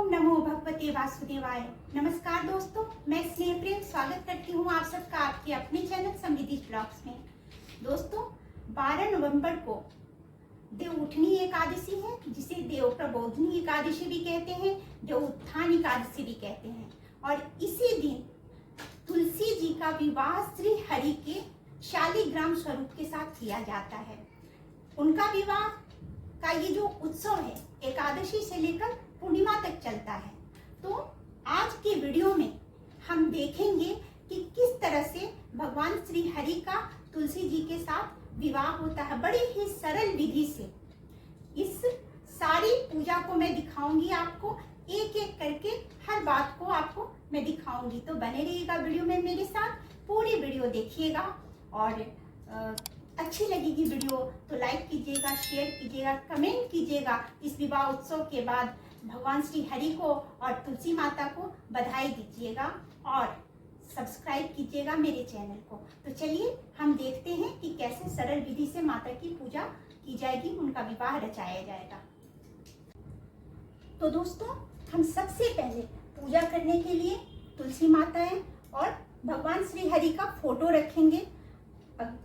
नमो भगवते वासुदेवाय। नमस्कार दोस्तों, मैं स्नेह प्रेम स्वागत करती हूँ आप सबका आपके अपने चैनल समृद्धि ब्लॉग्स में। दोस्तों, 12 नवंबर को देव उठनी एकादशी है, जिसे देव प्रबोधनी एकादशी भी कहते हैं, देव उत्थान एकादशी भी कहते हैं। और इसी दिन तुलसी जी का विवाह श्री हरि के शालिग्राम स्वरूप के साथ किया जाता है। उनका विवाह का ये जो उत्सव है एकादशी से लेकर पूर्णिमा तक चलता है। तो आज के वीडियो में हम देखेंगे कि किस तरह से भगवान श्री हरि का तुलसी जी के साथ विवाह होता है। बड़ी ही सरल विधि से इस सारी पूजा को मैं दिखाऊंगी आपको, एक एक करके हर बात को आपको मैं दिखाऊंगी। तो बने रहिएगा वीडियो में मेरे साथ, पूरी वीडियो देखिएगा। और अच्छी लगेगी वीडियो तो लाइक कीजिएगा, शेयर कीजिएगा, कमेंट कीजिएगा। इस विवाह उत्सव के बाद भगवान श्री हरि को और तुलसी माता को बधाई दीजिएगा और सब्सक्राइब कीजिएगा मेरे चैनल को। तो चलिए हम देखते हैं कि कैसे सरल विधि से माता की पूजा की जाएगी, उनका विवाह रचाया जाएगा। तो दोस्तों, हम सबसे पहले पूजा करने के लिए तुलसी माता है और भगवान श्री हरि का फोटो रखेंगे।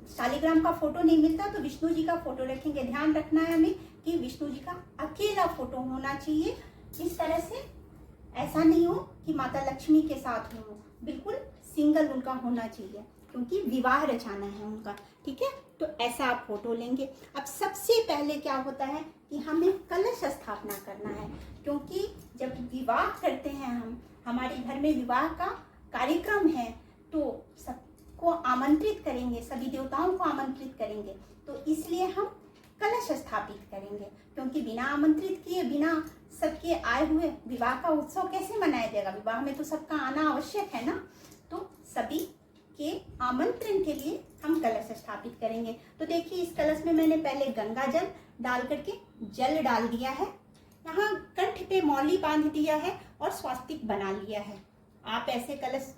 शालिग्राम का फोटो नहीं मिलता तो विष्णु जी का फोटो रखेंगे। ध्यान रखना है हमें कि विष्णु जी का अकेला फोटो होना चाहिए। इस तरह से ऐसा नहीं हो कि माता लक्ष्मी के साथ हो, बिल्कुल सिंगल उनका होना चाहिए, क्योंकि विवाह रचाना है उनका। ठीक है, तो ऐसा आप फोटो लेंगे। अब सबसे पहले क्या होता है कि हमें कलश स्थापना करना है, क्योंकि जब विवाह करते हैं हमारे घर में विवाह का कार्यक्रम है तो सबको आमंत्रित करेंगे, सभी देवताओं को आमंत्रित करेंगे। तो इसलिए हम कलश स्थापित करेंगे, क्योंकि बिना आमंत्रित किए, बिना सबके आए हुए विवाह का उत्सव कैसे मनाया जाएगा। विवाह में तो सबका आना आवश्यक है ना। तो सभी के आमंत्रण के लिए हम कलश स्थापित करेंगे। तो देखिए, इस कलश में मैंने पहले गंगा जल डाल करके जल डाल दिया है। यहाँ कंठ पे मौली बांध दिया है और स्वास्तिक बना लिया है। आप ऐसे कलश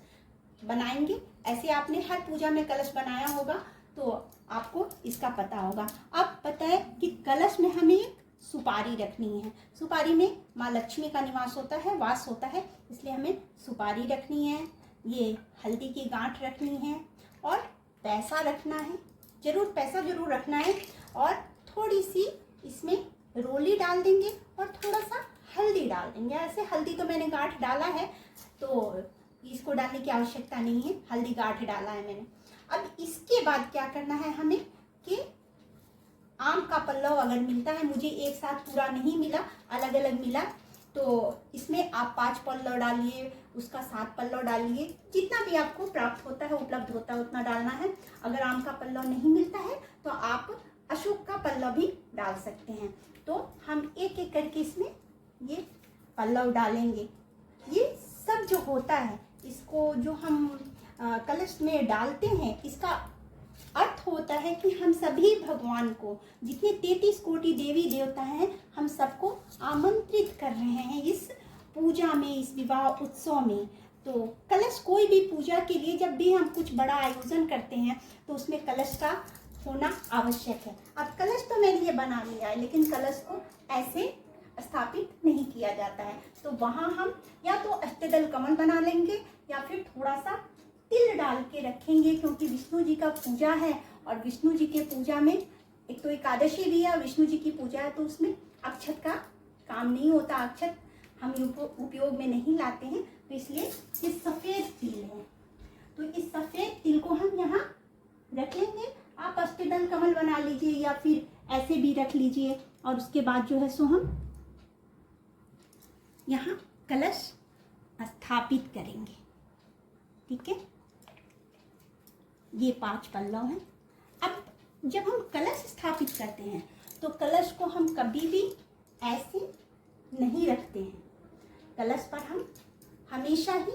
बनाएंगे, ऐसे आपने हर पूजा में कलश बनाया होगा तो आपको इसका पता होगा। अब पता है कि कलश में हमें एक सुपारी रखनी है। सुपारी में माँ लक्ष्मी का निवास होता है, वास होता है, इसलिए हमें सुपारी रखनी है। ये हल्दी की गांठ रखनी है और पैसा रखना है, पैसा जरूर रखना है। और थोड़ी सी इसमें रोली डाल देंगे और थोड़ा सा हल्दी डाल देंगे। ऐसे हल्दी तो मैंने गांठ डाला है तो इसको डालने की आवश्यकता नहीं है, हल्दी गांठ डाला है मैंने। अब इसके बाद क्या करना है हमें कि आम का पल्लव अगर मिलता है, मुझे एक साथ पूरा नहीं मिला, अलग अलग मिला, तो इसमें आप 5 पल्लव डालिए, उसका 7 पल्लव डालिए, जितना भी आपको प्राप्त होता है, उपलब्ध होता है, उतना डालना है। अगर आम का पल्लव नहीं मिलता है तो आप अशोक का पल्लव भी डाल सकते हैं। तो हम एक एक करके इसमें ये पल्लव डालेंगे। ये सब जो होता है, इसको जो हम कलश में डालते हैं, इसका अर्थ होता है कि हम सभी भगवान को, जितने 33 कोटि देवी देवता हैं, हम सबको आमंत्रित कर रहे हैं इस पूजा में, इस विवाह उत्सव में। तो कलश, कोई भी पूजा के लिए जब भी हम कुछ बड़ा आयोजन करते हैं तो उसमें कलश का होना आवश्यक है। अब कलश तो मैंने ये बना लिया है, लेकिन कलश को ऐसे स्थापित नहीं किया जाता है। तो वहाँ हम या तो अष्टदल कमल बना लेंगे या फिर थोड़ा सा तिल डाल के रखेंगे, क्योंकि विष्णु जी का पूजा है और विष्णु जी के पूजा में एक तो एकादशी भी है, विष्णु जी की पूजा है, तो उसमें अक्षत का काम नहीं होता। अक्षत हम उपयोग में नहीं लाते हैं, तो इसलिए ये सफ़ेद तिल है। तो इस सफ़ेद तिल को हम यहाँ रख लेंगे। आप अष्टदल कमल बना लीजिए या फिर ऐसे भी रख लीजिए। और उसके बाद जो है सो हम यहाँ कलश स्थापित करेंगे। ठीक है, ये 5 पल्लव हैं। अब जब हम कलश स्थापित करते हैं तो कलश को हम कभी भी ऐसे नहीं रखते हैं। कलश पर हम हमेशा ही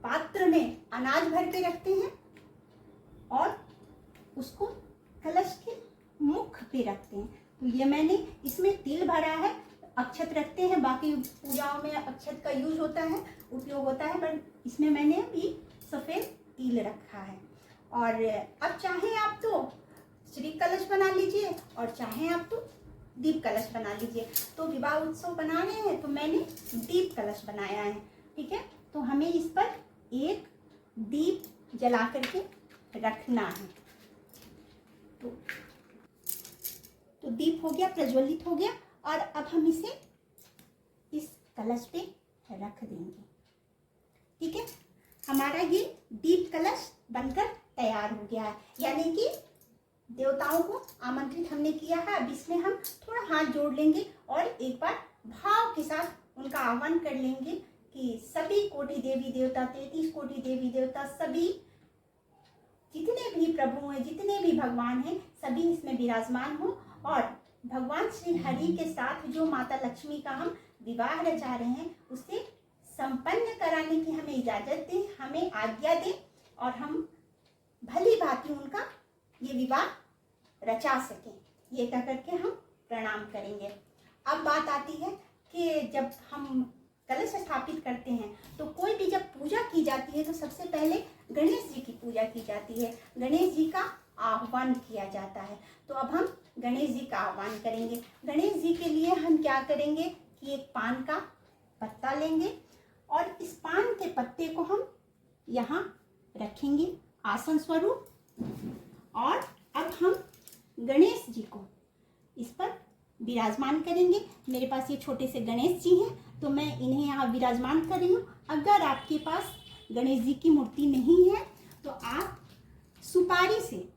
पात्र में अनाज भर के रखते हैं और उसको कलश के मुख पे रखते हैं। तो ये मैंने इसमें तिल भरा है, अक्षत रखते हैं, बाकी पूजाओं में अक्षत का यूज होता है, उपयोग होता है, पर इसमें मैंने अभी सफ़ेद तिल रखा है। और अब चाहे आप तो श्री कलश बना लीजिए और चाहे आप तो दीप कलश बना लीजिए। तो विवाह उत्सव बना रहे हैं तो मैंने दीप कलश बनाया है। ठीक है, तो हमें इस पर एक दीप जला करके रखना है। तो दीप हो गया, प्रज्वलित हो गया, और अब हम इसे इस कलश पे रख देंगे। ठीक है, हमारा ये दीप कलश बनकर तैयार हो गया है, यानी कि देवताओं को आमंत्रित हमने किया है। अब इसमें हम थोड़ा हाथ जोड़ लेंगे और एक बार भाव के साथ उनका आह्वान कर लेंगे कि सभी कोटि देवी देवता, 33 कोटि देवी देवता, सभी जितने भी प्रभु हैं, जितने भी भगवान हैं, सभी इसमें विराजमान हो, और भगवान श्री हरि के साथ जो माता लक्ष्मी का हम विवाह रचा रहे हैं उसे संपन्न कराने की हमें इजाजत दें, हमें आज्ञा दें, और हम भली भांति उनका ये विवाह रचा सकें। ये कह करके हम प्रणाम करेंगे। अब बात आती है कि जब हम कलश स्थापित करते हैं तो कोई भी जब पूजा की जाती है तो सबसे पहले गणेश जी की पूजा की जाती है, गणेश जी का आह्वान किया जाता है। तो अब हम गणेश जी का आह्वान करेंगे। गणेश जी के लिए हम क्या करेंगे कि एक पान का पत्ता लेंगे और इस पान के पत्ते को हम यहाँ रखेंगे आसन स्वरूप, और अब हम गणेश जी को इस पर विराजमान करेंगे। मेरे पास ये छोटे से गणेश जी हैं तो मैं इन्हें यहाँ विराजमान कर रही हूँ। अगर आपके पास गणेश जी की मूर्ति नहीं है तो आप सुपारी से,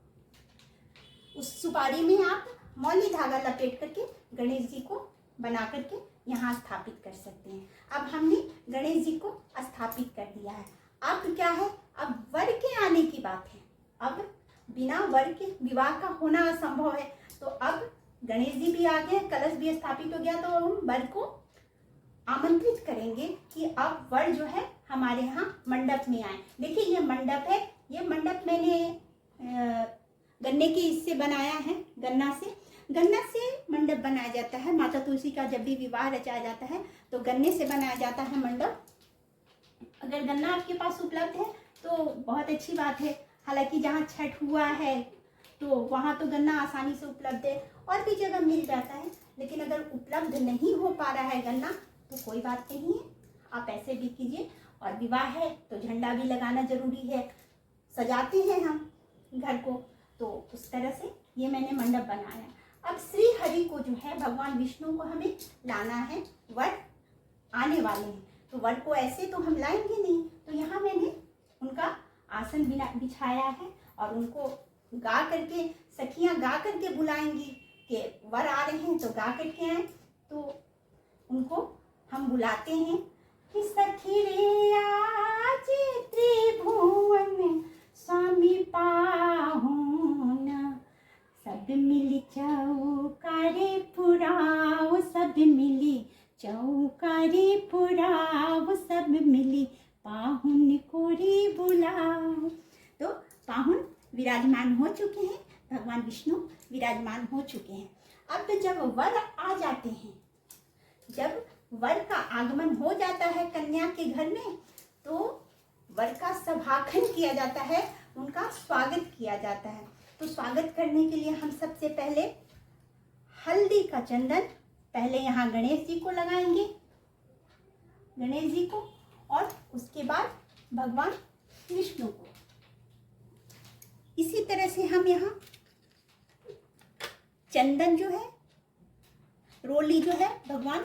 उस सुपारी में आप मौली धागा लपेट करके गणेश जी को बना करके यहाँ स्थापित कर सकते हैं। अब हमने गणेश जी को स्थापित कर दिया है। अब क्या है, अब वर के आने की बात है। अब बिना वर के विवाह का होना असंभव है, तो अब गणेश जी भी आ गए, कलश भी स्थापित हो गया, तो हम वर को आमंत्रित करेंगे कि अब वर जो है हमारे यहाँ मंडप में आए। देखिए ये मंडप है, ये मंडप मैंने गन्ने के इससे बनाया है, गन्ना से मंडप बनाया जाता है। माता तुलसी का जब भी विवाह रचाया जाता है तो गन्ने से बनाया जाता है मंडप। अगर गन्ना आपके पास उपलब्ध है तो बहुत अच्छी बात है। हालांकि जहाँ छठ हुआ है तो वहाँ तो गन्ना आसानी से उपलब्ध है, और भी जगह मिल जाता है, लेकिन अगर उपलब्ध नहीं हो पा रहा है गन्ना तो कोई बात नहीं है, आप ऐसे भी कीजिए। और विवाह है तो झंडा भी लगाना जरूरी है, सजाते हैं हम घर को, तो उस तरह से ये मैंने मंडप बनाया। अब श्री हरि को जो है, भगवान विष्णु को हमें लाना है, वर आने वाले हैं, तो वर को ऐसे तो हम लाएंगे नहीं, तो यहाँ मैंने उनका आसन बिछाया है और उनको गा करके, सखियाँ गा करके बुलाएंगी कि वर आ रहे हैं, तो गा करके आए। तो उनको हम बुलाते हैं कि सखी रे आज त्रिभुवन स्वामी पाहुन, सब मिली चौकारे पुराव, सब मिली चौकारे पुराव, सब मिली पाहुन कोरी बुलाओ। तो पाहुन विराजमान हो चुके हैं, भगवान विष्णु विराजमान हो चुके हैं। अब जब वर आ जाते हैं, जब वर का आगमन हो जाता है कन्या के घर में, तो वर का सभाखन किया जाता है, उनका स्वागत किया जाता है। तो स्वागत करने के लिए हम सबसे पहले हल्दी का चंदन पहले यहाँ गणेश जी को लगाएंगे, गणेश जी को, और उसके बाद भगवान विष्णु को। इसी तरह से हम यहाँ चंदन जो है, रोली जो है, भगवान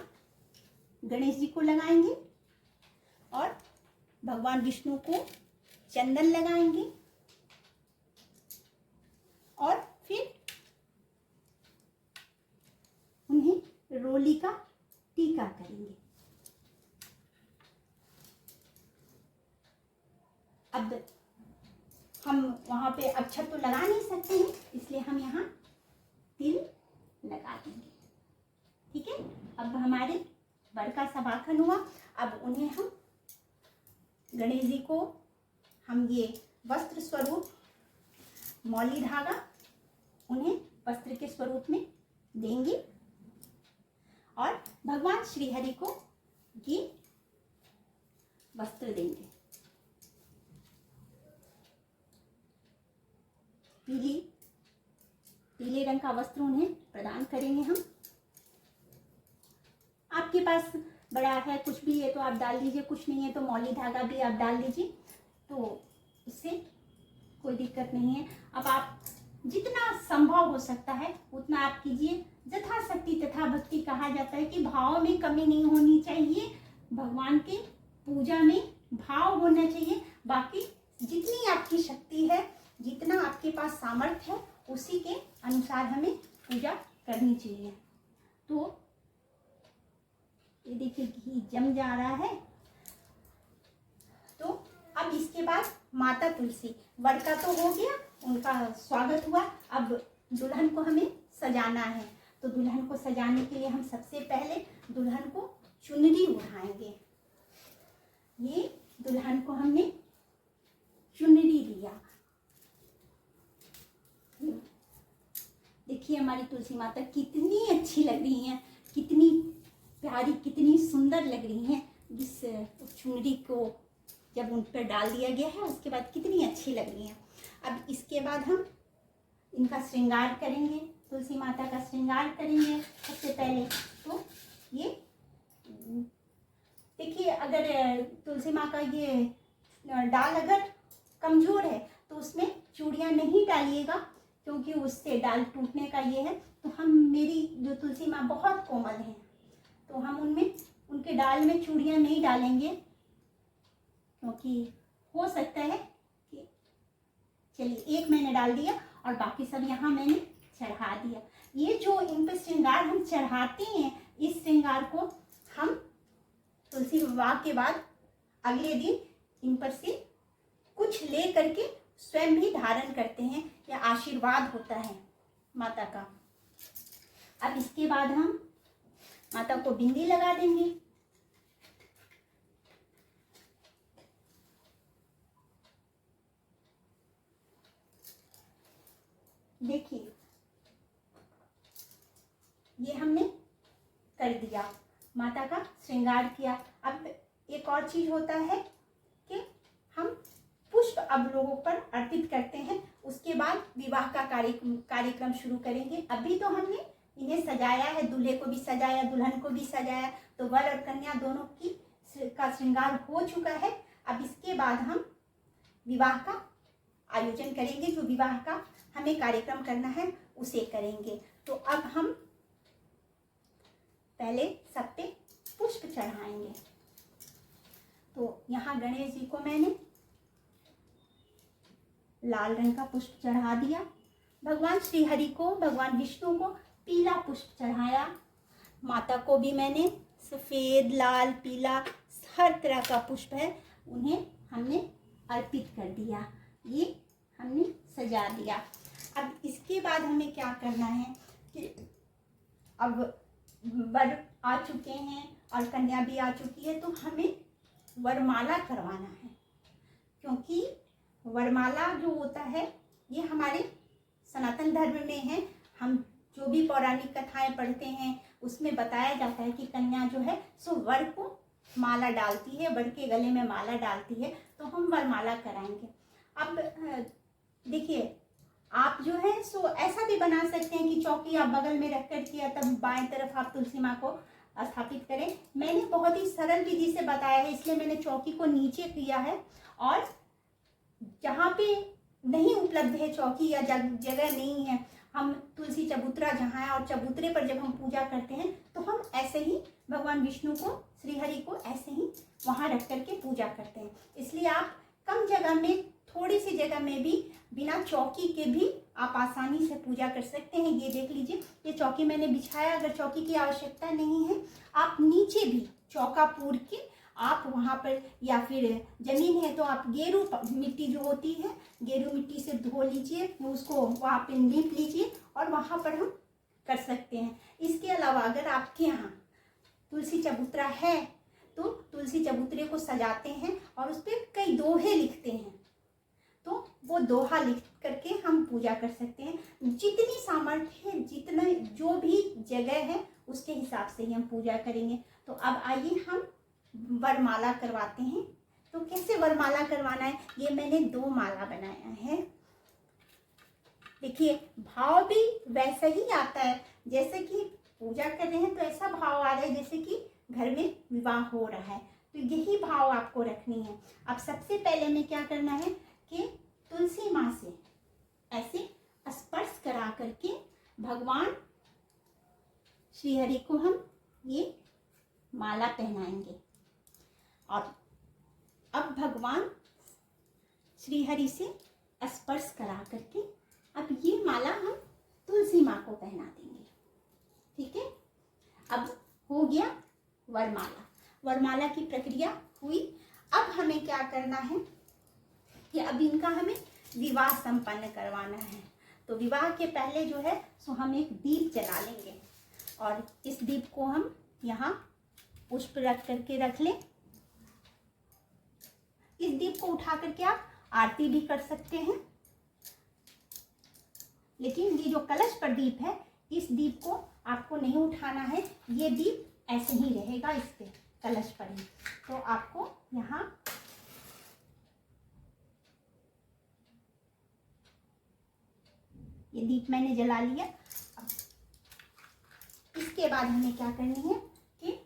गणेश जी को लगाएंगे और भगवान विष्णु को चंदन लगाएंगे, और फिर उन्हें रोली का टीका करेंगे। अब हम वहाँ पे अक्षत तो लगा नहीं सकते हैं, इसलिए हम यहाँ तिल लगा देंगे। ठीक है, अब हमारे वर का सभाखन हुआ। अब उन्हें हम, गणेश जी को हम ये वस्त्र स्वरूप मौली धागा उन्हें वस्त्र के स्वरूप में देंगे, और भगवान श्री हरि को ये वस्त्र देंगे। पीले रंग का वस्त्र उन्हें प्रदान करेंगे हम। आपके पास बड़ा है, कुछ भी है तो आप डाल दीजिए, कुछ नहीं है तो मौली धागा भी आप डाल दीजिए, तो इससे कोई दिक्कत नहीं है। अब आप जितना संभव हो सकता है उतना आप कीजिए। यथाशक्ति तथा भक्ति कहा जाता है कि भाव में कमी नहीं होनी चाहिए, भगवान के पूजा में भाव होना चाहिए। बाकी जितनी आपकी शक्ति है, जितना आपके पास सामर्थ्य है, उसी के अनुसार हमें पूजा करनी चाहिए। तो ये देखिए घी जम जा रहा है। तो अब इसके बाद माता तुलसी, वर का तो हो गया, उनका स्वागत हुआ। अब दुल्हन को हमें सजाना है, तो दुल्हन को सजाने के लिए हम सबसे पहले दुल्हन को चुनरी ओढ़ाएंगे। ये दुल्हन को हमने चुनरी दिया। देखिए हमारी तुलसी माता कितनी अच्छी लग रही हैं, कितनी प्यारी, कितनी सुंदर लग रही हैं। इस चुनरी को जब उन पर डाल दिया गया है उसके बाद कितनी अच्छी लग रही हैं। अब इसके बाद हम इनका श्रृंगार करेंगे, तुलसी माता का श्रृंगार करेंगे सबसे पहले। तो ये देखिए, अगर तुलसी माँ का ये डाल अगर कमज़ोर है तो उसमें चूड़ियाँ नहीं डालिएगा, क्योंकि उससे डाल टूटने का ये है। तो हम, मेरी जो तुलसी माँ बहुत कोमल हैं, तो हम उनमें, उनके डाल में चूड़ियाँ नहीं डालेंगे, क्योंकि हो सकता है कि, चलिए एक मैंने डाल दिया और बाकी सब यहाँ मैंने चढ़ा दिया। ये जो इन पर श्रृंगार हम चढ़ाते हैं, इस श्रृंगार को हम तुलसी विवाह के बाद अगले दिन इन पर से कुछ ले करके स्वयं भी धारण करते हैं, या आशीर्वाद होता है माता का। अब इसके बाद हम माता को बिंदी लगा देंगे। देखिए ये हमने कर दिया, माता का श्रृंगार किया। अब एक और चीज होता है कि हम पुष्प अब लोगों पर अर्पित करते हैं, उसके बाद विवाह का कार्यक्रम शुरू करेंगे। अभी तो हमने इन्हें सजाया है, दूल्हे को भी सजाया, दुल्हन को भी सजाया, तो वर और कन्या दोनों का श्रृंगार हो चुका है। अब इसके बाद हम विवाह का आयोजन करेंगे, जो विवाह का हमें कार्यक्रम करना है उसे करेंगे। तो अब हम पहले सब पे पुष्प चढ़ाएंगे। तो यहाँ गणेश जी को मैंने लाल रंग का पुष्प चढ़ा दिया, भगवान श्री हरि को, भगवान विष्णु को पीला पुष्प चढ़ाया, माता को भी मैंने सफ़ेद, लाल, पीला, हर तरह का पुष्प है उन्हें हमने अर्पित कर दिया, ये हमने सजा दिया। अब इसके बाद हमें क्या करना है कि अब वर आ चुके हैं और कन्या भी आ चुकी है, तो हमें वरमाला करवाना है, क्योंकि वरमाला जो होता है ये हमारे सनातन धर्म में है। हम जो भी पौराणिक कथाएं पढ़ते हैं उसमें बताया जाता है कि कन्या जो है सो वर को माला डालती है, वर के गले में माला डालती है, तो हम वरमाला कराएंगे। अब देखिए, आप जो है सो ऐसा भी बना सकते हैं कि चौकी आप बगल में रख कर के तब बाएं तरफ आप तुलसी माँ को स्थापित करें। मैंने बहुत ही सरल विधि से बताया है, इसलिए मैंने चौकी को नीचे किया है। और जहाँ पे नहीं उपलब्ध है चौकी या जगह नहीं है, हम तुलसी चबूतरा जहाँ है और चबूतरे पर जब हम पूजा करते हैं तो हम ऐसे ही भगवान विष्णु को, श्री हरि को ऐसे ही वहाँ रख करके पूजा करते हैं। इसलिए आप कम जगह में, थोड़ी सी जगह में भी बिना चौकी के भी आप आसानी से पूजा कर सकते हैं। ये देख लीजिए, ये चौकी मैंने बिछाया। अगर चौकी की आवश्यकता नहीं है, आप नीचे भी चौका पूर के आप वहाँ पर, या फिर जमीन है तो आप गेरू मिट्टी जो होती है, गेरू मिट्टी से धो लीजिए, उसको वहाँ पे लीप लीजिए और वहाँ पर हम कर सकते हैं। इसके अलावा अगर आपके यहाँ तुलसी चबूतरा है तो तुलसी चबूतरे को सजाते हैं और उस पर कई दोहे लिखते हैं, तो वो दोहा लिख करके हम पूजा कर सकते हैं। जितनी सामर्थ्य है, जितना जो भी जगह है उसके हिसाब से ही हम पूजा करेंगे। तो अब आइए हम वरमाला करवाते हैं। तो कैसे वरमाला करवाना है, ये मैंने 2 माला बनाया है। देखिए, भाव भी वैसा ही आता है, जैसे कि पूजा कर रहे हैं तो ऐसा भाव आ रहा है जैसे कि घर में विवाह हो रहा है। तो यही भाव आपको रखनी है। अब सबसे पहले में क्या करना है कि तुलसी माँ से ऐसे स्पर्श करा करके भगवान श्री हरि को हम ये माला पहनाएंगे। और अब भगवान श्री हरि से स्पर्श करा करके अब ये माला हम तुलसी माँ को पहना देंगे। ठीक है, अब हो गया वरमाला। वरमाला की प्रक्रिया हुई। अब हमें क्या करना है कि अब इनका हमें विवाह संपन्न करवाना है। तो विवाह के पहले जो है सो हम एक दीप जला लेंगे और इस दीप को हम यहाँ पुष्प रख करके रख लें। इस दीप को उठा करके आप आरती भी कर सकते हैं, लेकिन ये जो कलश पर दीप है इस दीप को आपको नहीं उठाना है। ये दीप ऐसे ही रहेगा इस पे कलश पर ही। तो आपको यहाँ ये दीप मैंने जला लिया। अब इसके बाद हमें क्या करनी है कि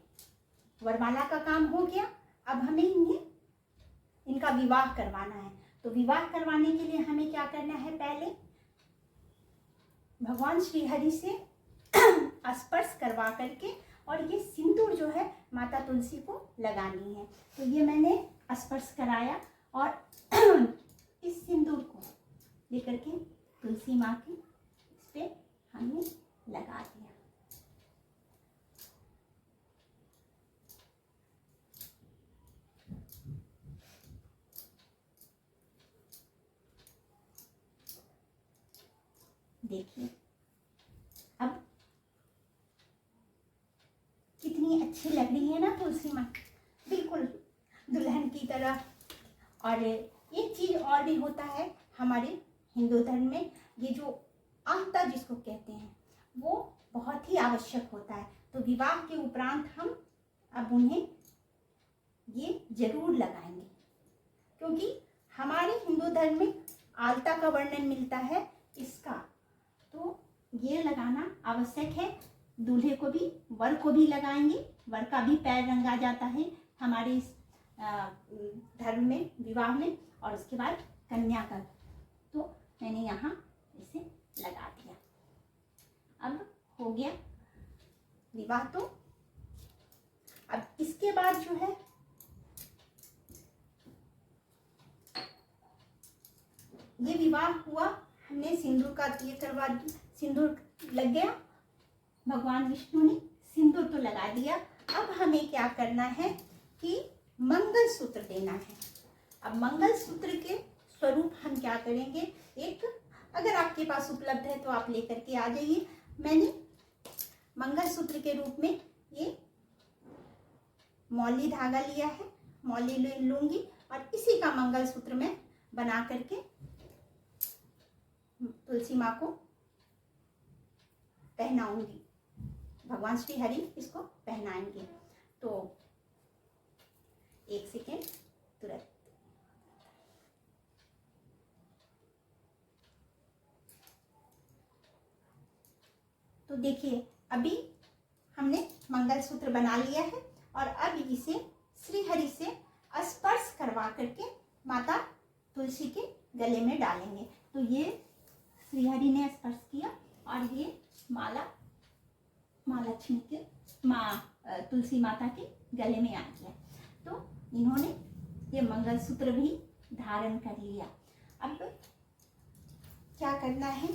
वरमाला का काम हो गया। अब हमें इनका विवाह करवाना है। तो विवाह करवाने के लिए हमें क्या करना है, पहले भगवान श्री हरि से स्पर्श करवा करके और ये सिंदूर जो है माता तुलसी को लगानी है। तो ये मैंने स्पर्श कराया और इस सिंदूर को लेकर के तुलसी माँ की इस पे हमने लगा दिया। देखिए अब कितनी अच्छी लग रही है ना तुलसी माँ, बिल्कुल दुल्हन की तरह। और एक चीज और भी होता है हमारे हिंदू धर्म में, ये जो आंता जिसको कहते हैं वो बहुत ही आवश्यक होता है। तो विवाह के उपरांत हम अब उन्हें ये जरूर लगाएंगे, क्योंकि हमारे हिंदू धर्म में आलता का वर्णन मिलता है इसका। तो ये लगाना आवश्यक है। दूल्हे को भी वर को भी लगाएंगे, वर का भी पैर रंगा जाता है हमारे इस धर्म में विवाह में, और उसके बाद कन्या का। तो मैंने यहाँ इसे लगा दिया। अब हो गया विवाह। तो अब इसके बाद जो है ये विवाह हुआ, हमने सिंदूर का ये करवा दिया, सिंदूर लग गया, भगवान विष्णु ने सिंदूर तो लगा दिया। अब हमें क्या करना है कि मंगलसूत्र देना है। अब मंगलसूत्र के स्वरूप हम क्या करेंगे, एक अगर आपके पास उपलब्ध है तो आप लेकर के आ जाइए। मैंने मंगलसूत्र के रूप में ये मौली धागा लिया है, मौली लूंगी और इसी का मंगलसूत्र मैं बना करके तुलसी माँ को पहनाऊंगी। भगवान श्री हरि इसको पहनाएंगे। तो एक सेकेंड, तुरंत तो देखिए अभी हमने मंगलसूत्र बना लिया है और अब इसे श्री हरि से स्पर्श करवा करके माता तुलसी के गले में डालेंगे। तो ये श्री हरि ने स्पर्श किया और ये माला माँ लक्ष्मी के तुलसी माता के गले में आ गया। तो इन्होंने ये मंगलसूत्र भी धारण कर लिया। अब क्या करना है,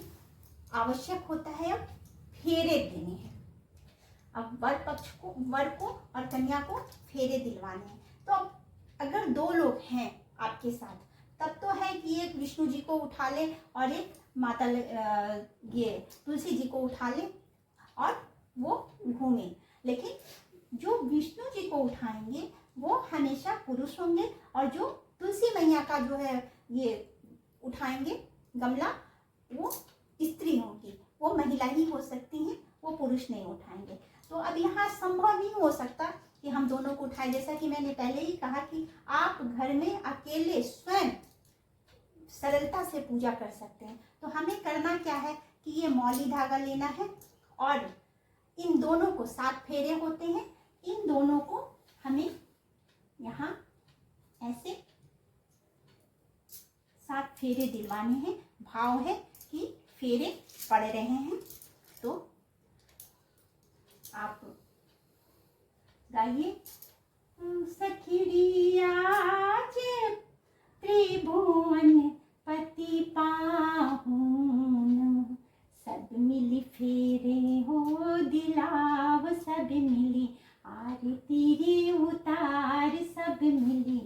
आवश्यक होता है अब फेरे देने हैं। अब वर पक्ष को, वर को और कन्या को फेरे दिलवाने हैं। तो अब अगर दो लोग हैं आपके साथ तब तो है कि एक विष्णु जी को उठा ले और एक माता ये तुलसी जी को उठा ले और वो घूमे। लेकिन जो विष्णु जी को उठाएंगे वो हमेशा पुरुष होंगे और जो तुलसी मैया का जो है ये उठाएंगे गमला वो स्त्री होंगी, वो महिला ही हो सकती हैं, वो पुरुष नहीं उठाएंगे। तो अब यहाँ संभव नहीं हो सकता कि हम दोनों को उठाएं। जैसा कि मैंने पहले ही कहा कि आप घर में अकेले स्वयं सरलता से पूजा कर सकते हैं। तो हमें करना क्या है कि ये मौली धागा लेना है और इन दोनों को 7 फेरे होते हैं, इन दोनों को हमें यहाँ ऐसे 7 फेरे दिलवाने हैं। भाव है कि फेरे पड़ रहे हैं, तो आप गाइए। सखिया त्रिभुवन पति पाहुन, सब मिली फेरे हो दिलाव, सब मिली आरती रे उतार, सब मिली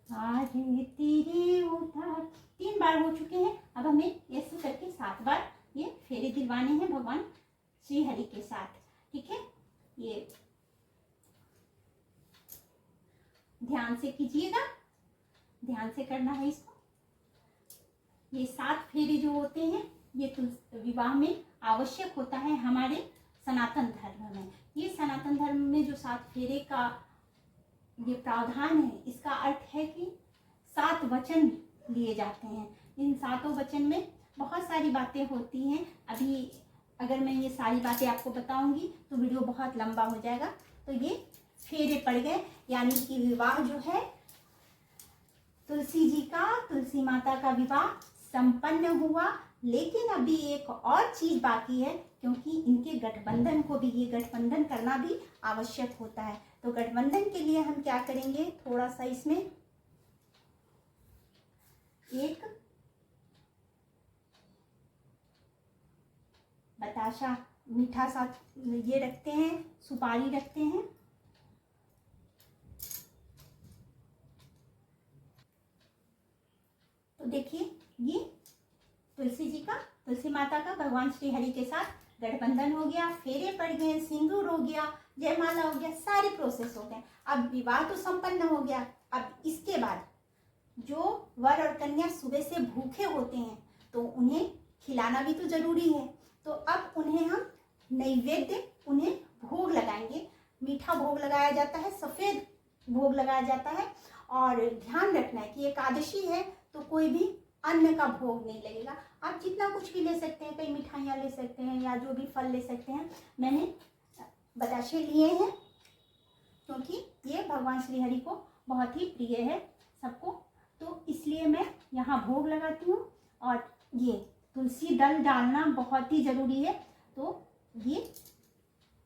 आरती रे उतार। 3 बार हो चुके हैं। अब हमें ऐसे करके 7 बार ये फेरे दिलवाने हैं भगवान श्री हरि के साथ। ठीक है, ये ध्यान से कीजिएगा, ध्यान से करना है इसको। ये 7 फेरे जो होते हैं ये विवाह में आवश्यक होता है हमारे सनातन धर्म में। ये सनातन धर्म में जो 7 फेरे का ये प्रावधान है, इसका अर्थ है कि 7 वचन लिए जाते हैं। इन 7 वचन में बहुत सारी बातें होती हैं। अभी अगर मैं ये सारी बातें आपको बताऊंगी तो वीडियो बहुत लंबा हो जाएगा। तो ये फेरे पड़ गए, यानी कि विवाह जो है तुलसी जी का, तुलसी माता का विवाह संपन्न हुआ। लेकिन अभी एक और चीज बाकी है, क्योंकि इनके गठबंधन को भी, ये गठबंधन करना भी आवश्यक होता है। तो गठबंधन के लिए हम क्या करेंगे, थोड़ा सा इसमें एक बताशा मीठा सा ये रखते हैं, सुपारी रखते हैं। तो देखिए ये तुलसी जी का, तुलसी माता का भगवान श्री हरि के साथ गठबंधन हो गया, फेरे पड़ गए, सिंदूर हो गया, जयमाला हो गया, सारे प्रोसेस हो गए। अब विवाह तो संपन्न हो गया। अब इसके बाद जो वर और कन्या सुबह से भूखे होते हैं तो उन्हें खिलाना भी तो जरूरी है। तो अब उन्हें हम नैवेद्य, उन्हें भोग लगाएंगे। मीठा भोग लगाया जाता है, सफेद भोग लगाया जाता है। और ध्यान रखना है कि एकादशी है तो कोई भी अन्न का भोग नहीं लगेगा। आप जितना कुछ भी ले सकते हैं, कई मिठाइयाँ ले सकते हैं या जो भी फल ले सकते हैं। मैंने बताशे लिए हैं क्योंकि ये भगवान श्री हरि को बहुत ही प्रिय है सबको, तो इसलिए मैं यहाँ भोग लगाती हूँ। और ये तुलसी दल डालना बहुत ही ज़रूरी है, तो ये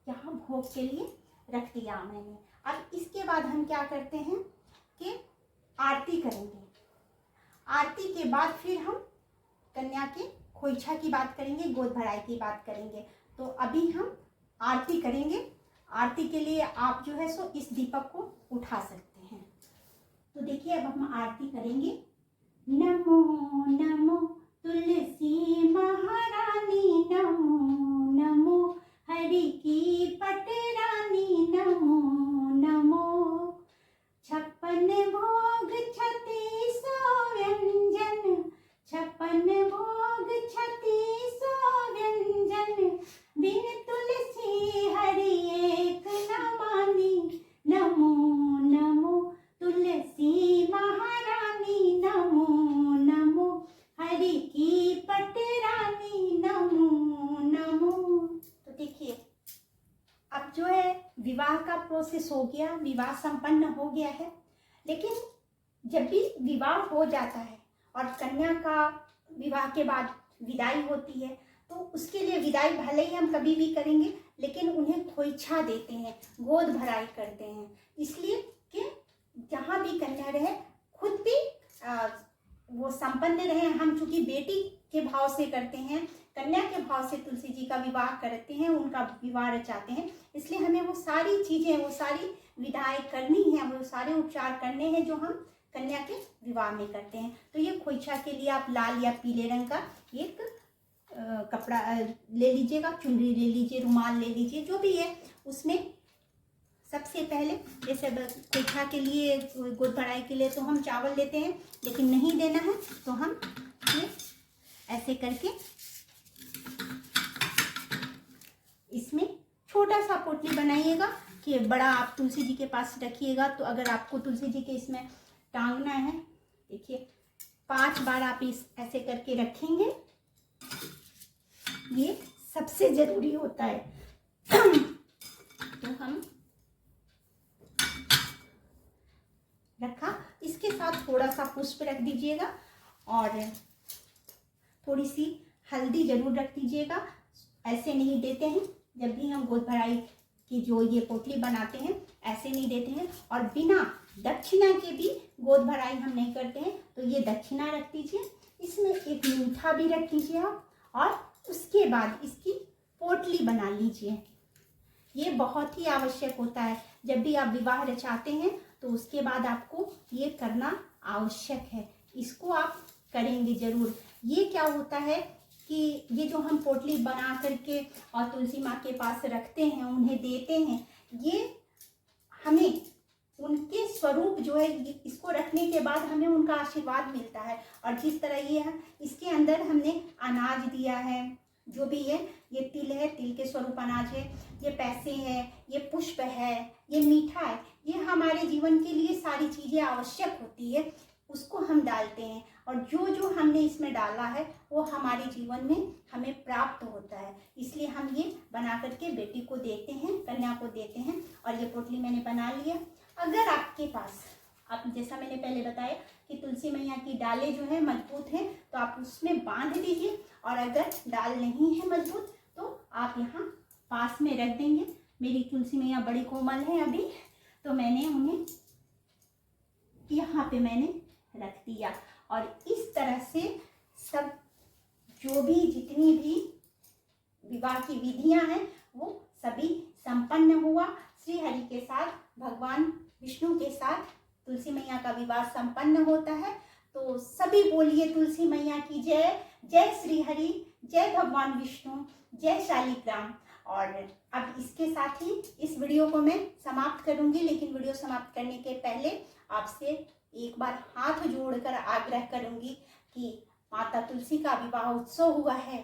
यहाँ भोग के लिए रख दिया मैंने। अब इसके बाद हम क्या करते हैं कि आरती करेंगे। आरती के बाद फिर हम कन्या के खोइछा की बात करेंगे, गोद भराई की बात करेंगे। तो अभी हम आरती करेंगे। आरती के लिए आप जो है सो इस दीपक को उठा सकते हैं। तो देखिए अब हम आरती करेंगे। नमो नमो तुलसी महारानी, नमो नमो हरि की पटरानी, नमो नमो 56 भोग 36 व्यंजन, 56 भोग 36 व्यंजन, बिन तुलसी हरि एक न मानी, नमो नमो तुलसी महारानी, नमो नमो हरि की पटरानी, नमो नमो। तो देखिए अब जो है विवाह का प्रोसेस हो गया, विवाह संपन्न हो गया है। लेकिन जब भी विवाह हो जाता है और कन्या का विवाह के बाद विदाई होती है, तो उसके लिए विदाई भले ही हम कभी भी करेंगे, लेकिन उन्हें खोइछा देते हैं, गोद भराई करते हैं। इसलिए कि जहाँ भी कन्या रहे खुद भी वो संपन्न रहे। हम चूंकि बेटी के भाव से करते हैं, कन्या के भाव से तुलसी जी का विवाह करते हैं, उनका विवाह रचाते हैं, इसलिए हमें वो सारी चीजें, वो सारी विधाएं करनी है, वो सारे उपचार करने हैं जो हम कन्या के विवाह में करते हैं। तो ये खोइछा के लिए आप लाल या पीले रंग का एक कपड़ा ले लीजिएगा, चुनरी ले लीजिए, रुमाल ले लीजिए, जो भी है। उसमें सबसे पहले जैसे खोइछा के लिए, गोद भराई के लिए तो हम चावल लेते हैं, लेकिन नहीं देना है तो हम ये ऐसे करके इसमें छोटा सा पोटली बनाइएगा कि बड़ा आप तुलसी जी के पास रखिएगा। तो अगर आपको तुलसी जी के इसमें टांगना है, देखिए 5 बार आप इस ऐसे करके रखेंगे। ये सबसे जरूरी होता है। तो हम रखा, इसके साथ थोड़ा सा पुष्प रख दीजिएगा और थोड़ी सी हल्दी जरूर रख दीजिएगा। ऐसे नहीं देते हैं, जब भी हम गोद भराई की जो ये पोटली बनाते हैं ऐसे नहीं देते हैं, और बिना दक्षिणा के भी गोद भराई हम नहीं करते हैं। तो ये दक्षिणा रख दीजिए, इसमें एक मीठा भी रख दीजिए आप, और उसके बाद इसकी पोटली बना लीजिए। ये बहुत ही आवश्यक होता है, जब भी आप विवाह रचाते हैं तो उसके बाद आपको ये करना आवश्यक है। इसको आप करेंगे जरूर। ये क्या होता है कि ये जो हम पोटली बना करके और तुलसी माँ के पास रखते हैं, उन्हें देते हैं, ये हमें उनके स्वरूप जो है, इसको रखने के बाद हमें उनका आशीर्वाद मिलता है। और जिस तरह ये है, इसके अंदर हमने अनाज दिया है, जो भी है, ये तिल है, तिल के स्वरूप अनाज है, ये पैसे हैं, ये पुष्प है, ये मीठा है, ये हमारे जीवन के लिए सारी चीज़ें आवश्यक होती है, उसको हम डालते हैं। और जो जो हमने इसमें डाला है वो हमारे जीवन में हमें प्राप्त होता है। इसलिए हम ये बना करके बेटी को देते हैं, कन्या को देते हैं। और ये पोटली मैंने बना लिया। अगर आपके पास, आप जैसा मैंने पहले बताया कि तुलसी मैया की डालें जो है मजबूत हैं, तो आप उसमें बांध दीजिए। और अगर डाल नहीं है मजबूत तो आप यहाँ पास में रख देंगे। मेरी तुलसी मैया बड़ी कोमल है अभी, तो मैंने उन्हें यहाँ पे मैंने रख दिया। और इस तरह से सब जो भी जितनी भी विवाह की विधियां हैं वो सभी संपन्न हुआ। श्री हरि के साथ, भगवान विष्णु के साथ तुलसी मैया का विवाह संपन्न होता है। तो सभी बोलिए तुलसी मैया की जय। जय श्री हरि, जय भगवान विष्णु, जय शालिग्राम। और अब इसके साथ ही इस वीडियो को मैं समाप्त करूंगी, लेकिन वीडियो समाप्त करने के पहले आपसे एक बार हाथ जोड़कर आग्रह करूंगी कि माता तुलसी का विवाह उत्सव हुआ है,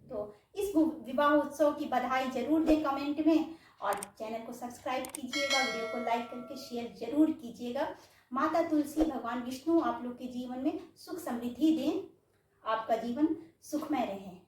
तो इस विवाह उत्सव की बधाई जरूर दें कमेंट में, और चैनल को सब्सक्राइब कीजिएगा, वीडियो को लाइक करके शेयर जरूर कीजिएगा। माता तुलसी, भगवान विष्णु आप लोग के जीवन में सुख समृद्धि दें, आपका जीवन सुखमय रहे।